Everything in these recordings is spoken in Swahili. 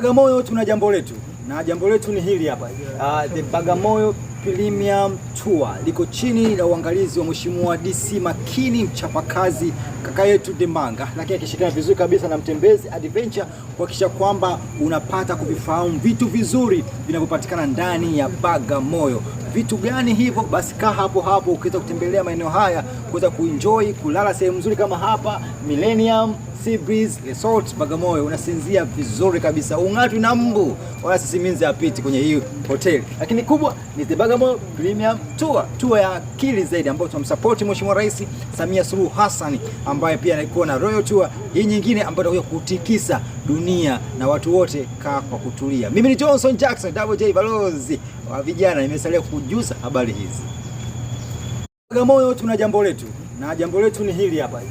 Bagamoyo tuna jambo letu, na jambo letu ni hili hapa. The Bagamoyo Premium Tour liko chini ya uangalizi wa Mheshimiwa DC Makini, mchapakazi kaka yetu Demanga, lakini akishirikiana vizuri kabisa na Mtembezi Adventure kuhakikisha kwamba unapata kuvifahamu vitu vizuri vinavyopatikana ndani ya Bagamoyo. Vitu gani hivyo? Basi kaa hapo hapo ukiweza kutembelea maeneo haya, kuweza kuenjoy, kulala sehemu nzuri kama hapa Millennium Sea Breeze Resort Bagamoyo, unasinzia vizuri kabisa, ung'atwi na mbu wala sisiminzi apiti kwenye hii hoteli. Lakini kubwa ni The Bagamoyo Premium Tour ya akili zaidi, ambayo tunamsupport Mheshimiwa Rais Samia Suluhu Hassan, ambaye pia anaikuwa na Royal Tour hii nyingine ambayo itakuja kutikisa dunia na watu wote kaa kwa kutulia. Mimi ni Johnson Jackson Double J balozi wa vijana, nimesalia kujuza habari hizi. Bagamoyo tuna jambo letu, na jambo letu ni hili hapa.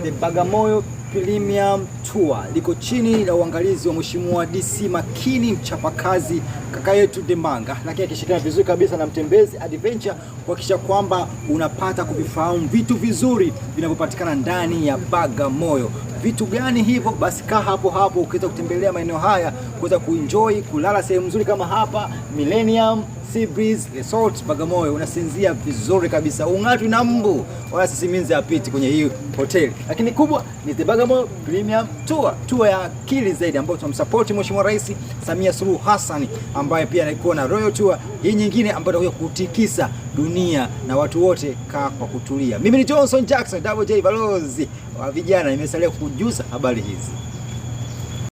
The Bagamoyo Premium Tour liko chini ya uangalizi wa Mheshimiwa DC Makini, mchapakazi kaka yetu Demanga, lakini akishirikiana vizuri kabisa na Mtembezi Adventure kuhakikisha kwamba unapata kuvifahamu vitu vizuri vinavyopatikana ndani ya Bagamoyo. Vitu gani hivyo? Basi kaa hapo hapo ukiweza kutembelea maeneo haya, kuweza kuenjoy, kulala sehemu nzuri kama hapa Millennium Sea Breeze Resort Bagamoyo, unasinzia vizuri kabisa, ung'atwi na mbu wala sisiminzi apiti kwenye hii hoteli. Lakini kubwa ni The Bagamoyo Premium Tour ya akili zaidi, ambayo tunamsupport Mheshimiwa Rais Samia Suluhu Hassan, ambaye pia anaikuwa na Royal Tour hii nyingine ambayo itakuja kutikisa dunia na watu wote kaa kwa kutulia. Mimi ni Johnson Jackson Double J balozi wa vijana, nimesalia kujuza habari hizi.